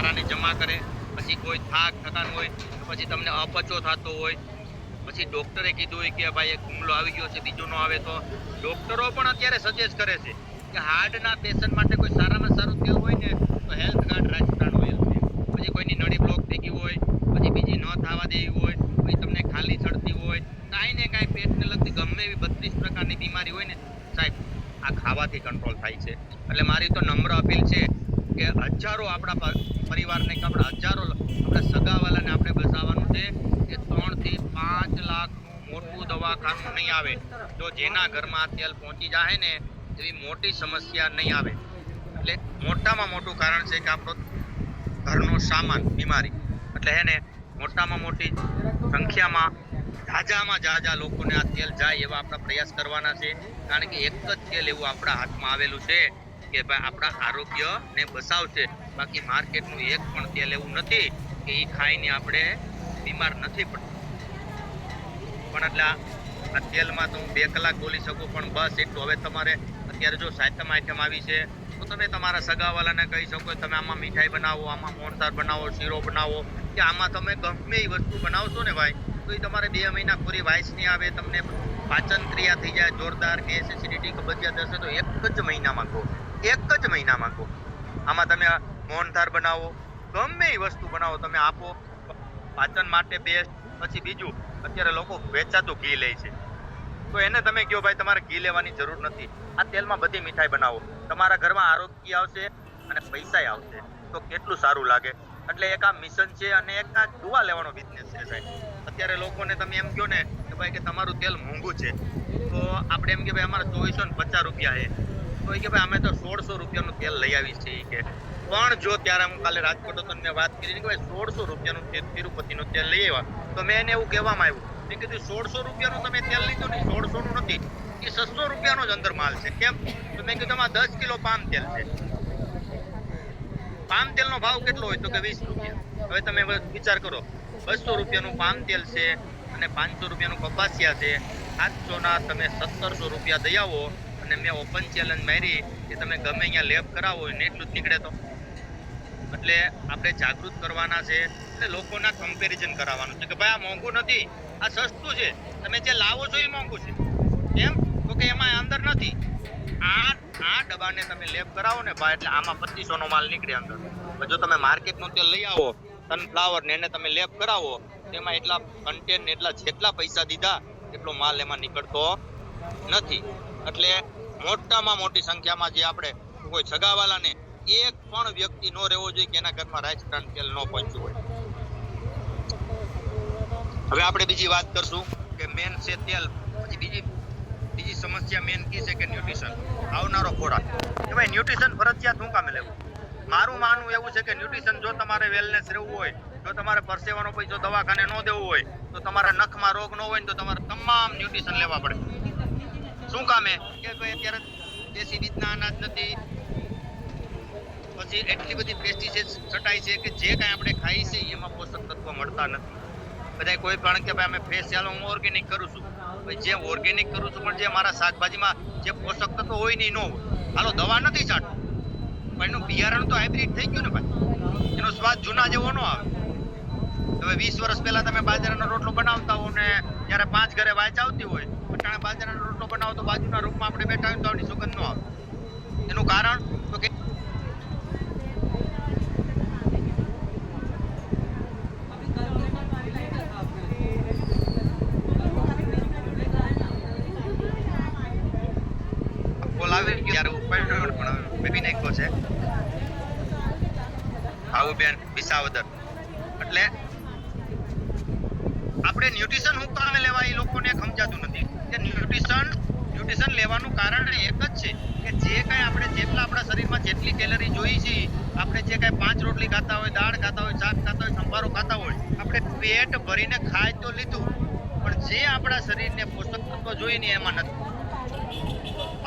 મસાલાને જમા કરે, પછી કોઈ થકાન હોય, પછી તમને અપચો થતો હોય, પછી ડોક્ટરે કીધું હોય કે ભાઈ એક હુમલો આવી ગયો છે, બીજો નો આવે, તો ડોક્ટરો પણ અત્યારે સજેસ્ટ કરે છે કે હાર્ટના પેશન્ટ માટે કોઈ સારામાં સારું તેલ હોય ને તો હેલ્થ ગાર્ડ રાજસ્થાન ઓઇલ છે. પછી કોઈની નળી બ્લોક થઈ ગઈ હોય, પછી બીજી ન થવા દેવી હોય, પછી તમને ખાલી ચડતી હોય, કાંઈ ને કાંઈ પેટને લગતી ગમે એવી 32 પ્રકારની બીમારી હોય ને સાહેબ, આ ખાવાથી કંટ્રોલ થાય છે. એટલે મારી તો નમ્ર અપીલ છે કે હજારો આપણા પરિવારને કે આપણા હજારો આપણા સગાવાલાને આપણે બચાવવાનું છે કે 3 થી 5 લાખનું મોટું દવાખાનું નહીં આવે. જો જેના ઘરમાં તેલ પહોંચી જાય ને એવી મોટી સમસ્યા નહીં આવે. એટલે મોટામાં મોટું કારણ છે કે આપણો ઘરનો સામાન બીમારી. એટલે હે ને મોટામાં મોટી સંખ્યામાં જાજા લોકોને આ તેલ જાય એવા આપણા પ્રયાસ કરવાના છે. કારણ કે એક જ તેલ એવું આપણા હાથમાં આવેલું છે કે ભાઈ આપણા આરોગ્યને બચાવશે. બાકી માર્કેટનું એક પણ તેલ એવું નથી કે એ ખાઈને આપણે બીમાર નથી પડતા. પણ એટલે આ તેલમાં તો હું 2 કલાક બોલી શકું, પણ બસ એટલું. હવે તમારે અત્યારે જો સાતમ આઈટમ આવી છે તો તમે તમારા સગાવાલાને કહી શકો તમે આમાં મીઠાઈ બનાવો, આમાં મોહનથાળ બનાવો, શીરો બનાવો, કે આમાં તમે ગમે એ વસ્તુ બનાવશો ને ભાઈ તો એ તમારે 2 મહિના પૂરી વાઇસ નહીં આવે, તમને પાચન ક્રિયા થઈ જાય જોરદાર, ગેસ એસિડિટી કબજિયાત હશે તો એક જ મહિનામાં કહો. આમાં તમે મોહનથાળ બનાવો, ગમે એ વસ્તુ બનાવો, તમે આપો, પાચન માટે બેસ્ટ. પછી બીજું, અત્યારે લોકો વેચાતું ઘી લે છે તો એને તમે કહો ભાઈ તમારે ઘી લેવાની જરૂર નથી, આ તેલમાં બધી મીઠાઈ બનાવો, તમારા ઘરમાં આરોગ્ય આવશે અને પૈસા આવશે, તો કેટલું સારું લાગે. એટલે એક આ મિશન છે અને એક આ દુવા લેવાનો બિઝનેસ છે સાહેબ. અત્યારે લોકોને તમે એમ કહો ને કે ભાઈ કે તમારું તેલ મોંઘું છે, તો આપણે એમ કે ભાઈ અમારા 2450 રૂપિયા છે, તો એ કે ભાઈ અમે તો 1600 રૂપિયાનું તેલ લઈ આવીએ છીએ કે. પણ જો ત્યારે હું કાલે રાજકોટ હતો મેં વાત કરી કે ભાઈ 1600 રૂપિયાનું તિરુપતિનું તેલ લઈ આવ્યા, તો મેં એને એવું કહેવામાં આવ્યું, મેં કીધું 1600 રૂપિયાનું તમે તેલ લીધું ને, 1600 નું નથી, એ 600 રૂપિયાનો જ અંદર માલ છે. કેમ? તો મેં કીધું આમાં 10 કિલો પામ તેલ છે. પામ તેલનો ભાવ કેટલો હોય તો કે 20 રૂપિયા. હવે તમે વિચાર કરો, 200 રૂપિયાનું પામ તેલ છે અને 500 રૂપિયાનું કપાસિયા છે, 700 ના તમે 1700 રૂપિયા દઈ આવો. અને મેં ઓપન ચેલેન્જ મારી કે તમે ગમે અહીંયા લેબ કરાવો ને એટલું જ નીકળે તો. એટલે આપણે જાગૃત કરવાના છે અને લોકોના કમ્પેરિઝન કરાવવાનું છે કે ભાઈ આ મોંઘું નથી, આ સસ્તું છે, તમે જે લાવો છો એ મોંઘું છે. કેમ? તો કે એમાં અંદર નથી. આ ડબ્બાને તમે લેબ કરાવો ને ભાઈ, એટલે આમાં 2500 નો માલ નીકળે અંદર. જો તમે માર્કેટનું તેલ લઈ આવો સનફ્લાવર ને એને તમે લેબ કરાવો, એમાં એટલા કન્ટેન્ટ ને એટલા જેટલા પૈસા દીધા એટલો માલ એમાં નીકળતો નથી. એટલે મોટામાં મોટી સંખ્યામાં જે આપણે કોઈ સગાવાલાને એક પણ વ્યક્તિ નો રહેવો જોઈએ કે એના ઘરમાં રાજસ્થાન તેલ ન પહોંચ્યું હોય. હવે આપણે બીજી વાત કરશું કે મેન છે તેલ. પછી બીજી સમસ્યા મેન કી છે કે ન્યુટ્રિશન, આવનારો ખોરાક. કે ભાઈ ન્યુટ્રિશન ફરજિયાત શું કામે લેવું? મારું માનવું એવું છે કે ન્યુટ્રિશન જો તમારે વેલનેસ રહેવું હોય, જો તમારે પરસેવાનો પૈસો દવાખાને ન દેવું હોય, તો તમારા નખમાં રોગ ન હોય ને તો તમારે તમામ ન્યુટ્રિશન લેવા પડે. શું કામે? કે ભાઈ અત્યારે દેશી બીજના અનાજ નથી, પછી એટલી બધી પેસ્ટિસાઇડ છટાય છે કે જે કાંઈ આપણે ખાઈએ છીએ એમાં પોષક તત્વ મળતા નથી. બધા કોઈ પણ કે ભાઈ અમે ફ્રેશ, ચાલો હું ઓર્ગેનિક કરું છું, ભાઈ જે ઓર્ગેનિક કરું છું પણ જે મારા શાકભાજીમાં જે પોષક તત્વ હોય ને એ ન હોય. હાલો દવા નથી છાંટતો, પણ એનું બિયારણ તો હાઇબ્રિડ થઈ ગયું ને ભાઈ, એનો સ્વાદ જૂના જેવો ન આવે. હવે 20 વર્ષ પહેલા તમે બાજરાનો રોટલો બનાવતા હો ને જ્યારે 5 ઘરે વાંચ આવતી હોય, અટાણે બાજરાનો રોટલો બનાવો તો બાજુના રૂમમાં આપણે બેઠા હોય તો આવડી સુગંધ ન આવે. એનું કારણ તો કે વિસાવદર. એટલે આપણે ન્યુટ્રિશન હું કામે લેવા એ લોકોને સમજાતું નથી કે ન્યુટ્રિશન લેવાનું કારણ એક જ છે કે જે કાંઈ આપણે જેટલા આપણા શરીરમાં જેટલી કેલરી જોઈએ છે, આપણે જે કાંઈ 5 રોટલી ખાતા હોય, દાળ ખાતા હોય, શાક ખાતા હોય, સંભારો ખાતા હોય, આપણે પેટ ભરીને ખાઈ તો લીધું, પણ જે આપણા શરીરને પોષક તત્વ જોઈએ ને એમાં નથી.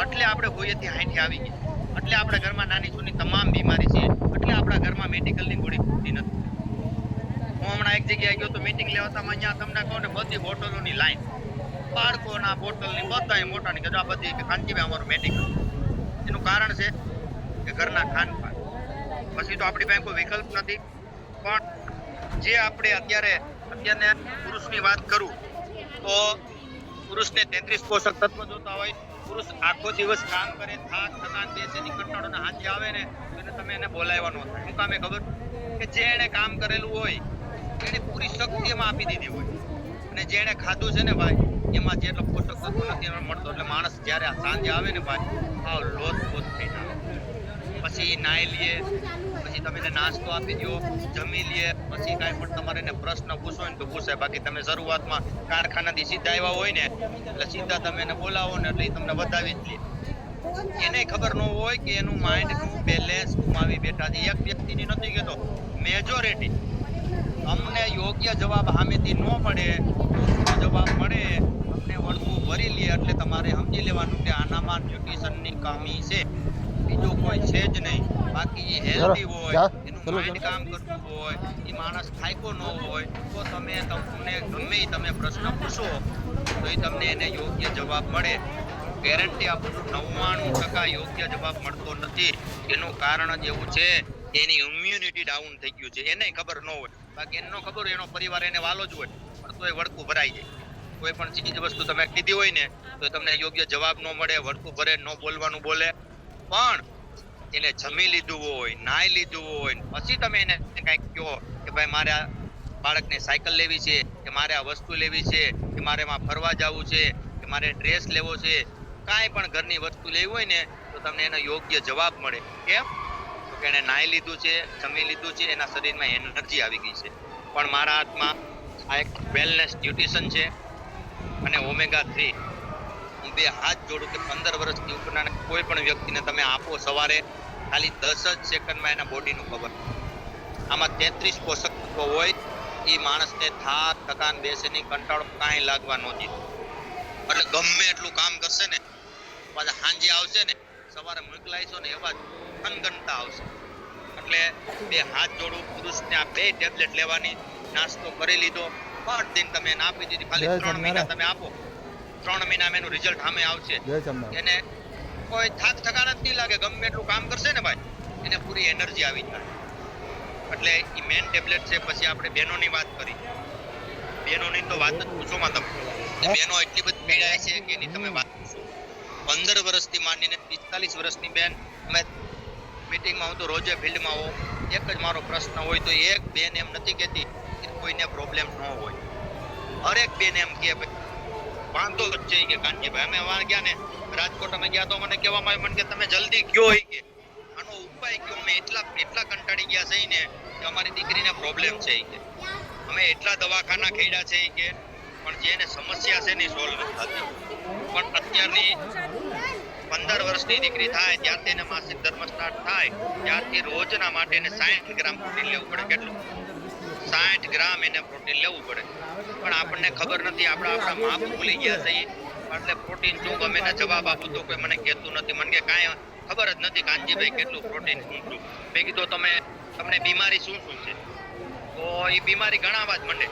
એટલે આપણે હોઈએથી હાઈથી આવી ગઈ, એટલે આપણા ઘરમાં નાની સૂની તમામ બીમારી છે, એટલે આપણા ઘરમાં મેડિકલની ગોળી ખૂટતી નથી. હું હમણાં એક જગ્યાએ ગયો તો મીટિંગ લેવા, અહીંયા તમને કહું ને બધી બોટલોની લાઈન, બાળકોના બોટલની બધાય મોટાની કે આ બધી કે કાંચીભાઈ અમારું મેડિકલ. એનું કારણ છે કે ઘરના ખાનપાન. પછી તો આપણી પાસે કોઈ વિકલ્પ નથી. પણ જે આપણે અત્યારને પુરુષની વાત કરું તો પુરુષને 33 પોષક તત્વ જોતા હોય. પુરુષ આખો દિવસ કામ કરે, થાક થકાન બેસેની કંટાળો ને હાથે આવે ને એને તમે એને બોલાવવાનો થાય. શું કામે ખબર? કે જે એને કામ કરેલું હોય એને પૂરી શક્તિ એમાં આપી દીધી હોય, અને જે એને ખાધું છે ને ભાઈ એમાં જેટલો પોષક તત્વ નથી એનો મળતો, એટલે માણસ જ્યારે સાંજે આવે ને ભાઈ આવ લોથ થઈ જાય. પછી નાઈ લઈએ, પછી તમે એને નાસ્તો આપી દો, જમી લઈએ, પછી કાંઈ પણ તમારે એને પ્રશ્ન પૂછો ને તો પૂછે. બાકી તમે શરૂઆતમાં કારખાનાથી સીધા આવ્યા હોય ને એટલે સીધા તમે એને બોલાવો ને એટલે તમને વધાવી જ લે. એને ખબર ન હોય કે એનું માઇન્ડનું બેલેન્સ ગુમાવી બેઠા છે. એક વ્યક્તિની નથી કહેતો, મેજોરિટી. અમને યોગ્ય જવાબ સામેથી ન મળે, જવાબ મળે અમને વળતું ભરી લે એટલે તમારે સમજી લેવાનું કે આનામાં ન્યુટ્રિશનની કમી છે, બીજું કોઈ છે જ નહીં. બાકી એ હેલ્ધી હોય, એનું માઇન્ડ કામ કરતું હોય, એ માણસ થાક્યો ન હોય તો તમને ગમે તમે પ્રશ્ન પૂછો તો એ તમને એને યોગ્ય જવાબ મળે. ગેરંટી આપું છું 99% યોગ્ય જવાબ મળતો નથી. એનું કારણ જ એવું છે એની ઇમ્યુનિટી ડાઉન થઈ ગયું છે, એને ખબર ન હોય. બાકી એને ન ખબર હોય, એનો પરિવાર એને વાલો જ હોય, પણ તોય વળકું ભરાઈ જાય. કોઈ પણ ચીજ વસ્તુ તમે કીધી હોય ને તો તમને યોગ્ય જવાબ ન મળે, વળકું ભરે, ન બોલવાનું બોલે. પણ એને જમી લીધું હોય, નાઈ લીધું હોય, પછી તમે એને કંઈક કહો કે ભાઈ મારે આ બાળકને સાયકલ લેવી છે, કે મારે આ વસ્તુ લેવી છે, કે મારે એમાં ફરવા જવું છે, કે મારે ડ્રેસ લેવો છે, કાંઈ પણ ઘરની વસ્તુ લેવી હોય ને તો તમને એનો યોગ્ય જવાબ મળે. કેમ? તો કે એને નાઈ લીધું છે, જમી લીધું છે, એના શરીરમાં એનર્જી આવી ગઈ છે. પણ મારા હાથમાં આ એક વેલનેસ ન્યુટ્રિશન છે અને ઓમેગા 3. હું બે હાથ જોડું કે 15 વર્ષથી ઉપરના કોઈ પણ વ્યક્તિને તમે આપો સવારે, ખાલી 10 જ સેકન્ડમાં એના બોડીનું ખબર. આમાં 33 પોષક તત્વો હોય, એ માણસને થાક થકાન બેસેની કંટાળો કાંઈ લાગવા ન દે. એટલે ગમે એટલું કામ કરશે ને પાછા સાંજે આવશે ને સવારે મોકલાઈશો ને એવા અનગણતા આવશે. એટલે બે હાથ જોડું, પુરુષને આ 2 ટેબ્લેટ લેવાની, નાસ્તો કરી લીધો, 5 દિન તમે એને આપી દીધી, ખાલી 3 મહિના તમે આપો, 3 મહિનામાં એનું રિઝલ્ટ સામે આવશે. એને કોઈ થાક થકાન જ નહીં લાગે, ગમે એટલું કામ કરશે ને ભાઈ એને પૂરી એનર્જી આવી જાય. એટલે એ મેન ટેબ્લેટ છે. પછી આપણે બહેનોની વાત કરી, બહેનોની તો વાત જ પૂછોમાં તમે. બહેનો એટલી બધી પીડાય છે કે એની તમે વાત પૂછો. 15 વર્ષથી માંડીને 45 વર્ષની બેન, અમે મીટિંગમાં હું તો રોજે ફિલ્ડમાં હોઉં, એક જ મારો પ્રશ્ન હોય તો એક બેન એમ નથી કહેતી કે કોઈને પ્રોબ્લેમ ન હોય. હરેક બેન એમ કે ભાઈ વાંધો જ છે કે કાનજીભાઈ અમે વાર ગયા ને રાજકોટ અમે ગયા તો મને કહેવામાં આવ્યું કે તમે જલ્દી કયો હોય કે આનો ઉપાય કયો. અમે એટલા કંટાળી ગયા છે ને કે અમારી દીકરીને પ્રોબ્લેમ છે કે અમે એટલા દવાખાના ખેડ્યા છે કે પણ જે એને સમસ્યા છે ને સોલ્વ નથી થતી. પણ અત્યારની 15 વર્ષની દીકરી થાય ત્યારથી એને માસિક ધર્મ સ્ટાર્ટ થાય ત્યારથી રોજના માટે એને 60 ગ્રામ પ્રોટીન લેવું પડે. કેટલું? 60 ગ્રામ એને પ્રોટીન લેવું પડે. પણ આપણને ખબર નથી, આપણા માપ ભૂલી ગયા છે. એટલે પ્રોટીન શું ગમે એને જવાબ આપું તો કોઈ મને કહેતું નથી. મને કે કાંઈ ખબર જ નથી કાનજીભાઈ કેટલું પ્રોટીન શું. મેં કીધું તમને બીમારી શું છે? તો એ બીમારી ગણાવવા જ માંડે.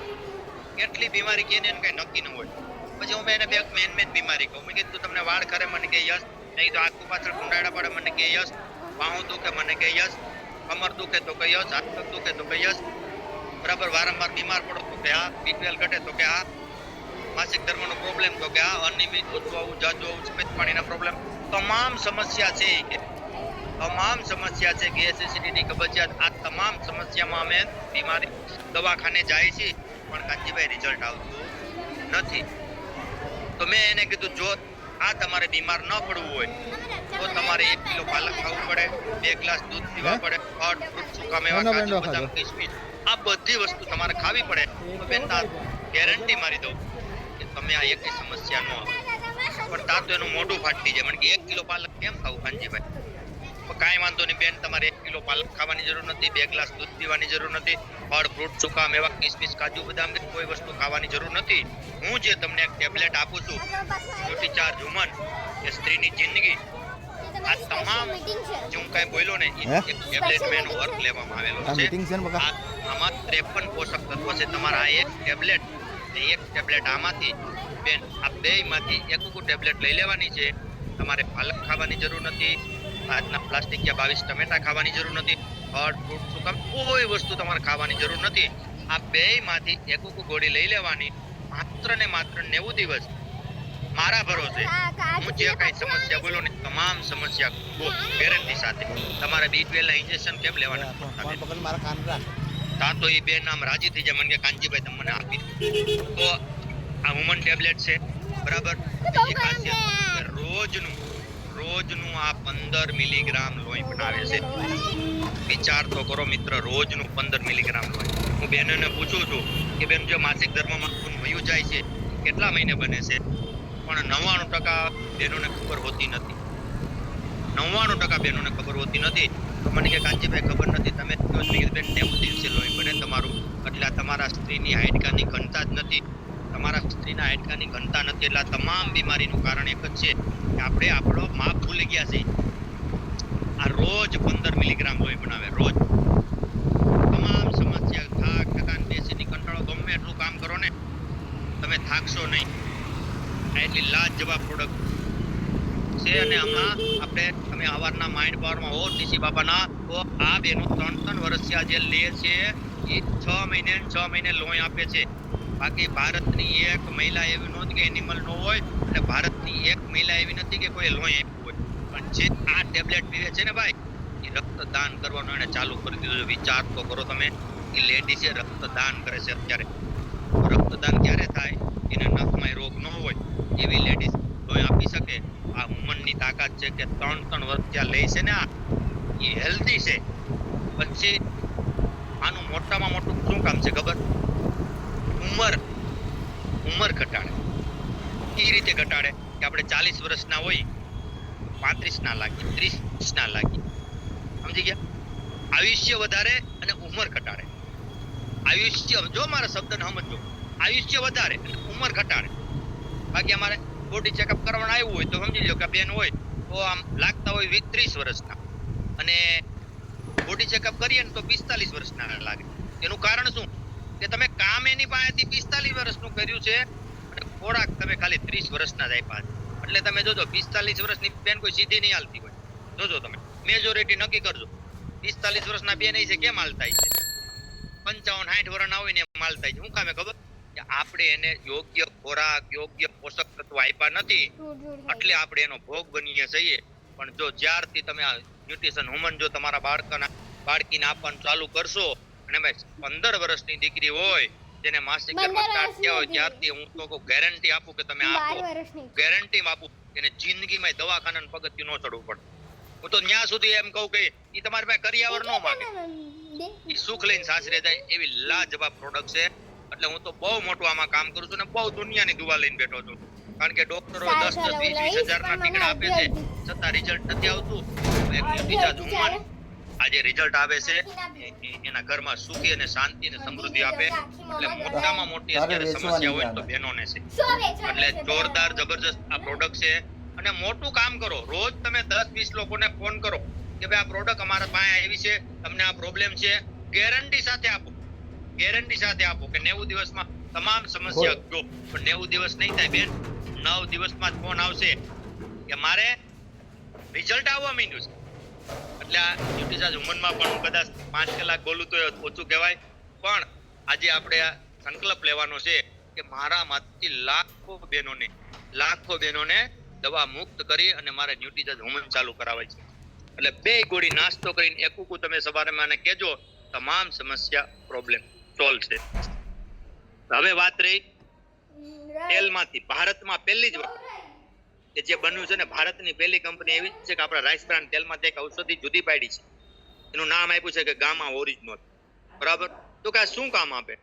કેટલી બીમારી કે એને કઈ નક્કી ન હોય. પછી હું એને બે મેન બીમારી કહું. મેં કીધું તમને વાળ ખરે? મને કે યસ. નહીં તો આખું પાછળ કુંડાળા પડે? મને કે યસ. બાહું દુખે? મને કે યસ. કમર દુખે? તો કે યસ. હાથ પગ દુખે? તો કે યસ. બરાબર વારંવાર બીમાર પડો? તો કે હા. B12 ઘટે? તો કે હા. માસિક ધર્મનો પ્રોબ્લેમ? તો કે હા. અનિયમિત ઓછું આવું, જાજુ આવું, સફેદ પાણીના પ્રોબ્લેમ, તમામ સમસ્યા છે કે તમામ સમસ્યા છે. ગેસ, એસિડિટી, કબજિયાત, આ તમામ સમસ્યામાં અમે બીમારી દવાખાને જાય છે પણ કાનજીભાઈ રિઝલ્ટ આવતું નથી. તો મેં એને કીધું જો આ તમારે બીમાર ન પડવું હોય તો તમારે 1 કિલો પાલક ખાવું પડે, 2 ગ્લાસ દૂધ પીવા પડે, ફળ, ફ્રૂટ, સુકા મેવા, કાજુ, બદામ, કિશમિશ, આ બધી વસ્તુ તમારે ખાવી પડે. તો બેન ગેરંટી મારી દઉં કે તમે આ એકેય સમસ્યા ન આવે. પણ તા તો એનું મોઢું ફાટી જાય. મને કે 1 કિલો પાલક કેમ ખાવું કાનજીભાઈ? કાંઈ વાંધો નહીં બેન, તમારે 1 કિલો પાલક ખાવાની જરૂર નથી, 2 ગ્લાસ દૂધ પીવાની જરૂર નથી, ફળ, ફ્રૂટ, સુકા મેવા, કિશમિશ, કાજુ, બદામ કોઈ વસ્તુ ખાવાની જરૂર નથી. હું જે તમને એક ટેબ્લેટ આપું છું ન્યુટ્રીચાર્જ વુમન, એ સ્ત્રીની જિંદગી, આ તમામ જે હું કાંઈ બોલ્યો ને એ ટેબ્લેટ મેં એનો વર્ક લેવામાં આવેલો છે. આમાં 53 પોષક તત્વો છે. તમારા આ એક ટેબ્લેટ ને એક ટેબ્લેટ આમાંથી બેન, આ બેયમાંથી એક ટેબ્લેટ લઈ લેવાની છે. તમારે પાલક ખાવાની જરૂર નથી, આજના પ્લાસ્ટિકિયા 22 ટમેટા ખાવાની જરૂર નથી, ફળ ફ્રૂટ શું કામ કોઈ વસ્તુ તમારે ખાવાની જરૂર નથી. આ બેયમાંથી એક ગોળી લઈ લેવાની, માત્ર ને માત્ર 90 દિવસ. મારા ભરોસે હું જે કઈ સમસ્યા બોલો ને તમામ સમસ્યા ગેરંટી સાથે. તમારે B12 ના ઇન્જેક્શન કેમ લેવાના? તા તો એ બે નામ રાજી થઈ જાય મને કે કાનજીભાઈ તમે મને આપી દો. તો આ વુમન ટેબ્લેટ છે બરાબર. બીજી ખાસિયત રોજનું આ 15 મિલીગ્રામ લોહી બનાવે છે. વિચાર તો કરો મિત્ર, રોજનું 15 મિલીગ્રામ લોહી. હું બેનને પૂછું છું કે બેન જો માસિક ધર્મમાં ખૂન વયું જાય છે કેટલા મહિને બને છે? પણ 99% બહેનોને ખબર હોતી નથી. 99% બહેનોને ખબર હોતી નથી. તો મને કે કાંજીભાઈ ખબર નથી, તમે કહો છો કે બેન 90 દિવસે લોહી બને તમારું, એટલે તમારા સ્ત્રીની હાડકાની ઘનતા જ નથી. તમારા સ્ત્રીના હાડકાની ઘનતા નથી એટલે તમામ બીમારીનું કારણ એક જ છે કે આપણે આપણો માપ ભૂલી ગયા છીએ. આ રોજ 15 મિલીગ્રામ લોહી બનાવે, રોજ. તમામ સમસ્યા થાક, થકાન, બેસીની કંટાળો, ગમે એટલું કામ કરો ને તમે થાકશો નહીં. એટલી લાજવાબ પ્રોડક્ટ છે. અને હમણાં આપણે તમે અવારના માઇન્ડ પાવરમાં હો ટીસી બાપાના, તો આ બેનો 3 વર્ષથી આ જે લે છે એ 6 મહિને લોહી આપે છે. બાકી ભારતની એક મહિલા એવી નહોતી કે એનિમલ નો હોય, અને ભારતની એક મહિલા એવી નથી કે કોઈ લોહી આપ્યું હોય. પણ જે આ ટેબ્લેટ પીવે છે ને ભાઈ, એ રક્તદાન કરવાનું એને ચાલુ કરી દીધું. વિચાર તો કરો તમે, એ લેડીઝે રક્તદાન કરે છે અત્યારે. રક્તદાન ક્યારે થાય? એને નખમાં રોગ ન હોય એવી લેડીઝ લોહી આપી શકે. આ વુમનની તાકાત છે કે 3 વર્ષ ત્યાં લે છે ને, આ એ હેલ્ધી છે. પછી આનું મોટામાં મોટું શું કામ છે ખબર? ઉંમર ઘટાડે. એ રીતે ઘટાડે કે આપણે 40 વર્ષના હોય 35 ના લાગી, 30 ના લાગી. સમજી ગયા? આયુષ્ય વધારે અને ઉંમર ઘટાડે. આયુષ્ય, જો મારા શબ્દને સમજો, આયુષ્ય વધારે અને ઉંમર ઘટાડે. બાકી અમારે બોડી ચેકઅપ કરવાનું આવ્યું હોય તો સમજી લો કે બેન હોય તો આમ લાગતા હોય 30 વર્ષના, અને બોડી ચેકઅપ કરીએ ને તો 45 વર્ષના લાગે. એનું કારણ શું? કે તમે કામ એની પાસેથી 45 વર્ષનું કર્યું છે અને ખોરાક તમે ખાલી 30 વર્ષના જ આપ્યા છે. એટલે તમે જોજો 45 વર્ષની બેન કોઈ સીધી નહીં હાલતી હોય. જોજો તમે મેજોરિટી નક્કી કરજો. 45 વર્ષના બેન છે કેમ હાલતા છે? 55-60 વર્ષના હોય ને એમ હાલતા છે. શું કામે ખબર? કે આપણે એને યોગ્ય ખોરાક, યોગ્ય પોષક તત્વ આપ્યા નથી, એટલે આપણે એનો ભોગ બનીએ છીએ. પણ જો જ્યારથી તમે આ ન્યુટ્રિશન વુમન જો તમારા બાળકીને આપવાનું ચાલુ કરશો, અને ભાઈ 15 વર્ષની દીકરી હોય જેને માસિક ધર્મ સ્ટાર્ટ થયા હોય ત્યારથી હું તો ગેરંટી આપું કે તમે આપો, ગેરંટી આપું એને જિંદગીમાં દવાખાનાનું પગથિયું ન ચડવું પડે. હું તો ત્યાં સુધી એમ કહું કે એ તમારી પાસે કરિયાવર ન માંગે, એ સુખ લઈને સાસરે જાય એવી લાજવાબ પ્રોડક્ટ છે. એટલે હું તો બહુ મોટું આમાં કામ કરું છું ને બહુ દુનિયાની દુવા લઈને બેઠો છું. કારણ કે ડોક્ટરો 10-20 હજારના ટીકડા આપે છે છતાં રિઝલ્ટ નથી આવતું. એક બીજા વુમન આજે રિઝલ્ટ આવે છે એના ઘરમાં સુખી અને શાંતિ અને સમૃદ્ધિ આપે. એટલે મોટામાં મોટી અત્યારે સમસ્યા હોય તો બહેનોને છે. એટલે જોરદાર જબરજસ્ત આ પ્રોડક્ટ છે. અને મોટું કામ કરો, રોજ તમે 10-20 લોકોને ફોન કરો કે ભાઈ આ પ્રોડક્ટ અમારા પાસે આવી છે, તમને આ પ્રોબ્લેમ છે, ગેરંટી સાથે આપો. ગેરંટી સાથે આપો કે 90 દિવસમાં તમામ સમસ્યા જો. પણ 90 દિવસ નહીં થાય બેન, 9 દિવસમાં જ ફોન આવશે કે મારે રિઝલ્ટ આવવા માંડ્યું છે. એટલે આ ન્યુટ્રીસાર્જ વુમનમાં પણ હું કદાચ 5 કલાક બોલું તો ઓછું કહેવાય. પણ આજે આપણે આ સંકલ્પ લેવાનો છે કે મારામાંથી લાખો બહેનોને દવા મુક્ત કરી અને મારે ન્યુટ્રીસાર્જ વુમન ચાલુ કરાવાય છે. એટલે 2 ગોળી નાસ્તો કરીને એકુકુ તમે સવારે મને કહેજો, તમામ સમસ્યા પ્રોબ્લેમ સોલ્વ છે. હવે વાત રહી તેલમાંથી. ભારતમાં પહેલી જ વખત કે જે બન્યું છે ને, ભારતની પહેલી કંપની એવી છે કે આપણા રાઈસ બ્રાન્ડ તેલમાંથી એક ઔષધિ જુદી પાડી છે. એનું નામ આપ્યું છે કે ગામા ઓરિજિનલ. બરાબર? તો કે શું કામ આપે?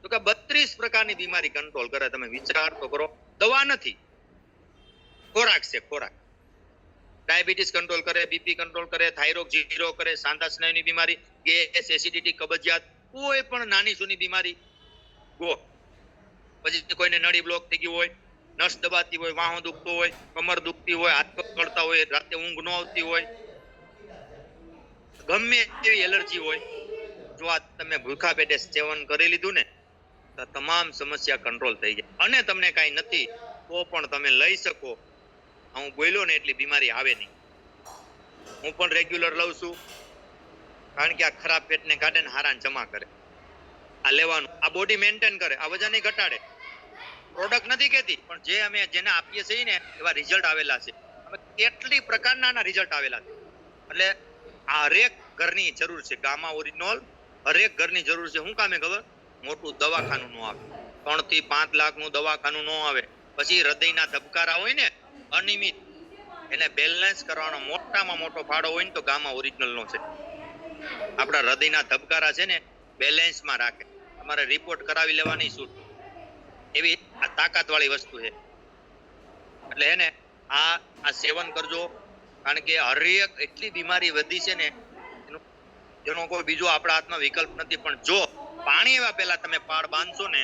તો કે 32 પ્રકારની બીમારી કંટ્રોલ કરે. તમે વિચાર તો કરો, દવા નથી, ખોરાક છે. ખોરાક ડાયાબિટીસ કંટ્રોલ કરે, બીપી કંટ્રોલ કરે, થાઇરોઇડ ઝીરો કરે, સાંધા સ્નાયુની બીમારી, ગેસ, એસિડિટી, કબજિયાત, કોઈ પણ નાની સૂની બીમારી ગો. પછી કોઈને નળી બ્લોક થઈ ગયું હોય, નસ દબાતી હોય, વાહો દુખતો હોય, કમર દુખતી હોય, હાથ પગ કળતા હોય, રાતે ઊંઘ ન આવતી હોય, ગમે એવી એલર્જી હોય, જો આ તમે ભૂખા પેટે સેવન કરી લીધું ને તો તમામ સમસ્યા કંટ્રોલ થઈ જાય. અને તમને કાંઈ નથી તો પણ તમે લઈ શકો. હું બોલ્યો ને એટલી બીમારી આવે નહીં. હું પણ રેગ્યુલર લઉં છું. કારણ કે આ ખરાબ ફેટને કાઢે ને હારાને જમા કરે. આ લેવાનું, આ બોડી મેન્ટેન કરે, આ વજન ઘટાડે. પ્રોડક્ટ નથી કહેતી, પણ જે અમે જેને આપીએ છીએ ને એવા રિઝલ્ટ આવેલા છે. અમે કેટલી પ્રકારના રિઝલ્ટ આવેલા છે. એટલે આ હરેક ઘરની જરૂર છે. ગામા ઓરિજિનલ હરેક ઘરની જરૂર છે. શું કામે ખબર? મોટું દવાખાનું ન આવે, 3 થી 5 લાખનું દવાખાનું ન આવે. પછી હૃદયના ધબકારા હોય ને અનિયમિત, એને બેલેન્સ કરવાનો મોટામાં મોટો ફાળો હોય ને તો ગામા ઓરિજિનલ નો છે. આપણા હૃદયના ધબકારા છે ને બેલેન્સમાં રાખે. તમારે રિપોર્ટ કરાવી લેવાની છૂટ, એવી આ તાકાત વાળી વસ્તુ છે. એટલે એને આ સેવન કરજો, કારણ કે હરેક એટલી બીમારી વધી છે ને જેનો કોઈ બીજો આપણા હાથમાં વિકલ્પ નથી. પણ જો પાણી એવા પહેલા તમે પાળ બાંધશો ને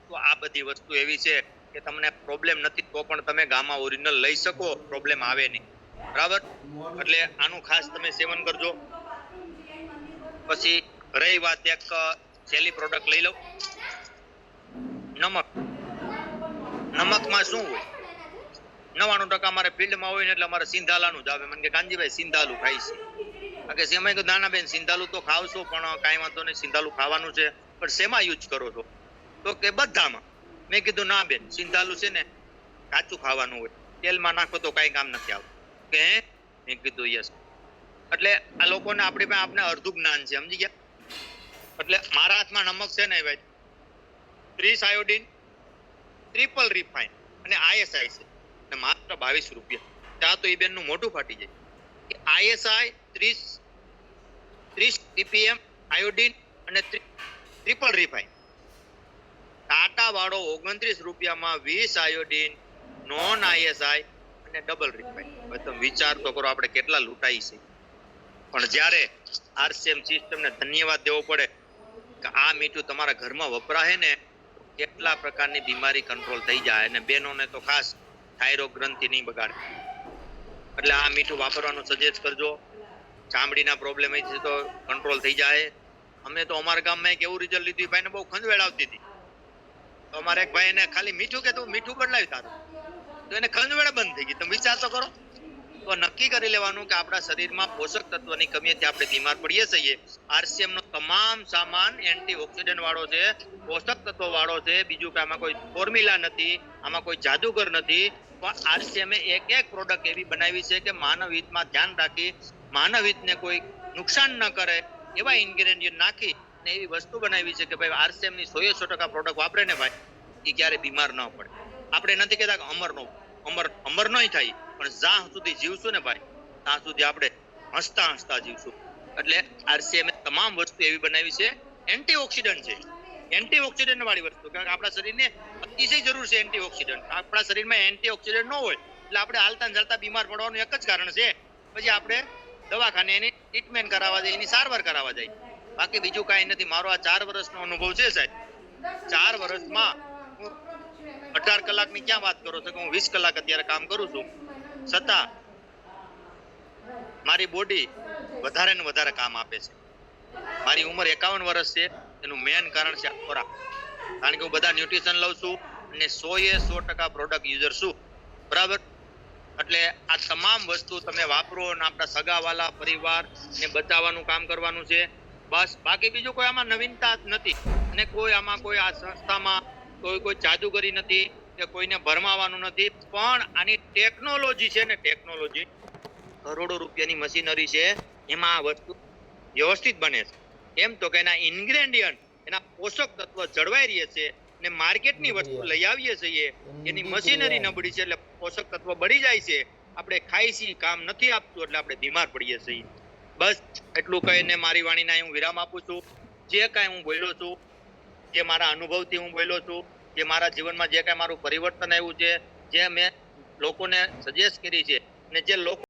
તો આ બધી વસ્તુ એવી છે કે તમને પ્રોબ્લેમ નથી તો પણ તમે ગામા ઓરિજિનલ લઈ શકો, પ્રોબ્લેમ આવે નહીં. બરાબર? એટલે આનું ખાસ તમે સેવન કરજો. પછી રહી વાત એક છેલ્લી પ્રોડક્ટ લઈ લો, નમક. નમકમાં શું હોય? 99% અમારે ફિલ્ડમાં હોય ને એટલે અમારે સિંધાલાનું જ આવે. મને કે કાનજીભાઈ સિંધાલું ખાઈ છે. કે સેમાં કહ્યું દાનાબેન સિંધાલું તો ખાવશો પણ કાંઈ વાંધો નહીં, સિંધાલું ખાવાનું છે, પણ શેમાં યુઝ કરો છો? તો કે બધામાં. મેં કીધું ના બેન, સિંધાલું છે ને કાચું ખાવાનું હોય, તેલમાં નાખો તો કાંઈ કામ નથી આવતું. કે મેં કીધું યસ. એટલે આ લોકોને આપણી પાસે આપણે અડધું જ્ઞાન છે, સમજી ગયા? એટલે મારા હાથમાં નમક છે ને ભાઈ 30 આયોડીન, ટ્રિપલ રિફાઇન અને ISI છે, અને માત્ર 22 રૂપિયા. ત્યાં તો એ બેન નું મોઢું ફાટી જાય. ISI 30 ppm આયોડીન અને ટ્રિપલ રિફાઇન. ટાટા વાળો 29 રૂપિયામાં 20 આયોડીન, નોન ISI અને ડબલ રિફાઇન. હવે તમે વિચાર તો કરો આપણે કેટલા લૂંટાઈ છે. પણ જ્યારે RCM સિસ્ટમને ધન્યવાદ દેવો પડે કે આ મીઠું તમારા ઘરમાં વપરાય ને કેટલા પ્રકારની બીમારી કંટ્રોલ થઈ જાય. અને બહેનોને તો ખાસ થાઇરોઇડ ગ્રંથિ નહીં બગાડે. એટલે આ મીઠું વાપરવાનું સજેસ્ટ કરજો. ચામડીના પ્રોબ્લેમ છે તો કંટ્રોલ થઈ જાય. અમે તો અમારા ગામમાં એક એવું રિઝલ્ટ લીધું, ભાઈને બહુ ખંજવેળ આવતી હતી. તો અમારે એક ભાઈને ખાલી મીઠું કે તું મીઠું બદલાવી તારું, તો એને ખંજવેળ બંધ થઈ ગઈ. તમે વિચાર તો કરો. તો નક્કી કરી લેવાનું કે આપણા શરીરમાં પોષક તત્વની કમીથી આપણે બીમાર પડીએ છીએ. RCM નો તમામ સામાન એન્ટીઓક્સિડન્ટ વાળો છે, પોષક તત્વો વાળો છે. બીજું કે આમાં કોઈ ફોર્મ્યુલા નથી, આમાં કોઈ જાદુગર નથી. પણ RCM એક પ્રોડક્ટ એવી બનાવી છે કે માનવ હિતમાં ધ્યાન રાખી, માનવ હિતને કોઈ નુકસાન ન કરે એવા ઇન્ગ્રેડિયન્ટ નાખી ને એવી વસ્તુ બનાવી છે કે ભાઈ RCM ની 100% પ્રોડક્ટ વાપરે ને ભાઈ એ ક્યારે બીમાર ન પડે. આપણે નથી કહેતા કે અમર નહીં થાય, પણ જ્યાં સુધી જીવશું ને ભાઈ ત્યાં સુધી આપણે હસતા હસતા જીવશું. એટલે RCM તમામ વસ્તુ એવી બનાવી છે, એન્ટીઓક્સિડન્ટ છે, એન્ટીઓક્સિડન્ટ વાળી વસ્તુ. કારણ કે આપણા શરીરને અતિશય જરૂર છે એન્ટીઓક્સિડન્ટ. આપણા શરીરમાં એન્ટીઓક્સિડન્ટ ન હોય એટલે આપણે હાલતા ચાલતા બીમાર પડવાનું એક જ કારણ છે. પછી આપણે દવાખાને એની ટ્રીટમેન્ટ કરાવવા જાય, એની સારવાર કરાવવા જાય. બાકી બીજું કાંઈ નથી. મારો આ 4 વર્ષનો અનુભવ છે સાહેબ. 4 વર્ષમાં હું 18 કલાકની ક્યાં વાત કરો છો કે હું 20 કલાક અત્યારે કામ કરું છું, છતાં મારી બોડી વધારે ને વધારે કામ આપે છે. મારી ઉંમર 51 વર્ષ છે. એનું મેઇન કારણ છે ખોરાક. કારણ કે હું બધા ન્યુટ્રિશન લઉં છું અને 100% પ્રોડક્ટ યુઝર છું. બરાબર? એટલે આ તમામ વસ્તુ તમે વાપરો અને આપણા સગાવાલા પરિવારને બચાવવાનું કામ કરવાનું છે. બસ, બાકી બીજું કોઈ આમાં નવીનતા નથી. અને કોઈ આમાં કોઈ આ સંસ્થામાં કોઈ જાદુગરી નથી કે કોઈને ભરમાવાનું નથી. પણ આની ટેકનોલોજી છે ને, ટેકનોલોજી કરોડો રૂપિયાની મશીનરી છે, એમાં આ વસ્તુ વ્યવસ્થિત બને છે. એમ તો કે એના ઇન્ગ્રેડિયન્ટ, એના પોષક તત્વ જળવાઈ રહે છે. ને માર્કેટની વસ્તુ લઈ આવીએ છીએ એની મશીનરી નબળી છે એટલે પોષક તત્વ બળી જાય છે. આપણે ખાઈ છીએ, કામ નથી આપતું એટલે આપણે બીમાર પડીએ છીએ. બસ એટલું કહીને મારી વાણીને હું વિરામ આપું છું. જે કાંઈ હું બોલ્યો છું, જે મારા અનુભવથી હું બોલ્યો છું, જે મારા જીવનમાં જે કાંઈ મારું પરિવર્તન આવ્યું છે, જે મેં લોકોને સજેસ્ટ કરી છે, ને જે લોકો